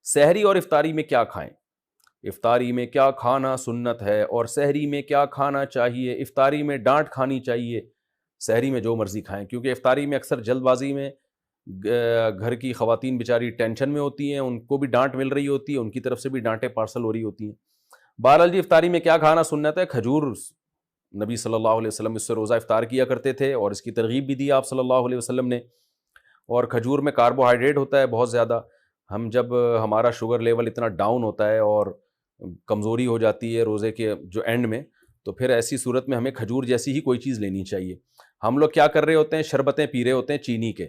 سحری اور افطاری میں کیا کھائیں؟ افطاری میں کیا کھانا سنت ہے اور سحری میں کیا کھانا چاہیے؟ افطاری میں ڈانٹ کھانی چاہیے، سحری میں جو مرضی کھائیں، کیونکہ افطاری میں اکثر جلد بازی میں گھر کی خواتین بیچاری ٹینشن میں ہوتی ہیں، ان کو بھی ڈانٹ مل رہی ہوتی ہے، ان کی طرف سے بھی ڈانٹیں پارسل ہو رہی ہوتی ہیں۔ بہرحال جی افطاری میں کیا کھانا سنت ہے؟ کھجور، نبی صلی اللہ علیہ وسلم اس سے روزہ افطار کیا کرتے تھے اور اس کی ترغیب بھی دی آپ صلی اللہ علیہ وسلم نے۔ اور کھجور میں کاربوہائیڈریٹ ہوتا ہے بہت زیادہ، ہم جب ہمارا شوگر لیول اتنا ڈاؤن ہوتا ہے اور کمزوری ہو جاتی ہے روزے کے جو اینڈ میں، تو پھر ایسی صورت میں ہمیں کھجور جیسی ہی کوئی چیز لینی چاہیے۔ ہم لوگ کیا کر رہے ہوتے ہیں؟ شربتیں پی رہے ہوتے ہیں چینی کے،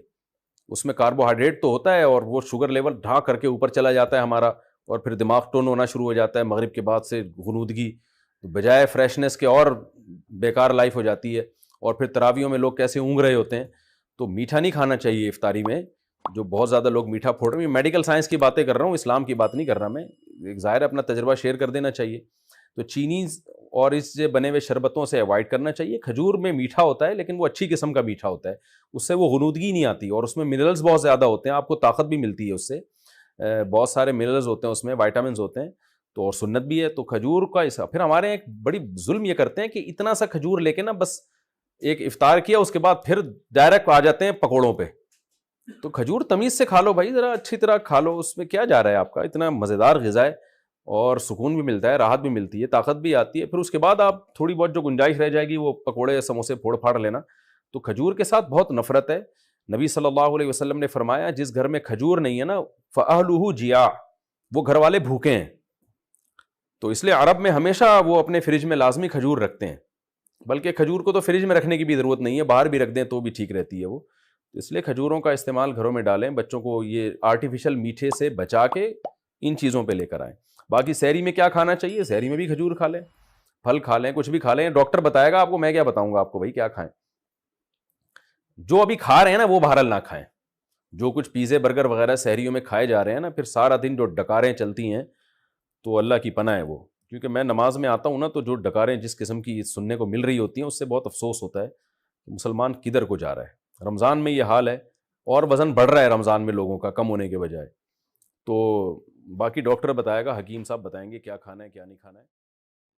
اس میں کاربوہائیڈریٹ تو ہوتا ہے اور وہ شوگر لیول ڈھا کر کے اوپر چلا جاتا ہے ہمارا، اور پھر دماغ ٹون ہونا شروع ہو جاتا ہے، مغرب کے بعد سے غنودگی، بجائے فریشنس کے اور بیکار لائف ہو جاتی ہے، اور پھر تراویحوں میں لوگ کیسے اونگ رہے ہوتے ہیں۔ تو میٹھا نہیں کھانا چاہیے افطاری میں، جو بہت زیادہ لوگ میٹھا پھوڑ رہے ہیں، میڈیکل سائنس کی باتیں کر رہا ہوں، اسلام کی بات نہیں کر رہا میں، ایک ظاہر اپنا تجربہ شیئر کر دینا چاہیے۔ تو چینی اور اس سے بنے ہوئے شربتوں سے اوائڈ کرنا چاہیے۔ کھجور میں میٹھا ہوتا ہے لیکن وہ اچھی قسم کا میٹھا ہوتا ہے، اس سے وہ غنودگی نہیں آتی، اور اس میں منرلز بہت زیادہ ہوتے ہیں، آپ کو طاقت بھی ملتی ہے اس سے، بہت سارے منرلز ہوتے ہیں اس میں، وائٹامنز ہوتے ہیں، تو اور سنت بھی ہے۔ تو کھجور کا ایسا، پھر ہمارے ایک بڑی ظلم یہ کرتے ہیں کہ اتنا سا کھجور لے کے نا بس ایک افطار کیا، اس کے بعد پھر ڈائریکٹ آ جاتے ہیں پکوڑوں پہ۔ تو کھجور تمیز سے کھا لو بھائی، ذرا اچھی طرح کھا لو، اس میں کیا جا رہا ہے آپ کا، اتنا مزیدار غذا ہے اور سکون بھی ملتا ہے، راحت بھی ملتی ہے، طاقت بھی آتی ہے۔ پھر اس کے بعد آپ تھوڑی بہت جو گنجائش رہ جائے گی وہ پکوڑے سموسے پھوڑ پھاڑ لینا۔ تو کھجور کے ساتھ بہت نفرت ہے۔ نبی صلی اللہ علیہ وسلم نے فرمایا جس گھر میں کھجور نہیں ہے نا فَأَهْلُهُ جِيَاعٌ، وہ گھر والے بھوکے ہیں۔ تو اس لیے عرب میں ہمیشہ وہ اپنے فریج میں لازمی کھجور رکھتے ہیں، بلکہ کھجور کو تو فریج میں رکھنے کی بھی ضرورت نہیں ہے، باہر بھی رکھ دیں تو بھی ٹھیک رہتی ہے وہ۔ اس لیے کھجوروں کا استعمال گھروں میں ڈالیں، بچوں کو یہ آرٹیفیشل میٹھے سے بچا کے ان چیزوں پہ لے کر آئیں۔ باقی سحری میں کیا کھانا چاہیے؟ سحری میں بھی کھجور کھا لیں، پھل کھا لیں، کچھ بھی کھا لیں، ڈاکٹر بتائے گا آپ کو، میں کیا بتاؤں گا آپ کو بھائی کیا کھائیں۔ جو ابھی کھا رہے ہیں نا وہ بہرحال نہ کھائیں، جو کچھ پیزے برگر وغیرہ سحریوں میں کھائے جا رہے ہیں نا، پھر سارا دن جو ڈکاریں چلتی ہیں تو اللہ کی پناہ ہے وہ، کیونکہ میں نماز میں آتا ہوں نا تو جو ڈکاریں جس قسم کی سننے کو مل رہی ہوتی ہیں اس سے بہت افسوس ہوتا ہے کہ مسلمان کدھر کو جا رہا ہے۔ رمضان میں یہ حال ہے، اور وزن بڑھ رہا ہے رمضان میں لوگوں کا کم ہونے کے بجائے۔ تو باقی ڈاکٹر بتائے گا، حکیم صاحب بتائیں گے کیا کھانا ہے کیا نہیں کھانا ہے۔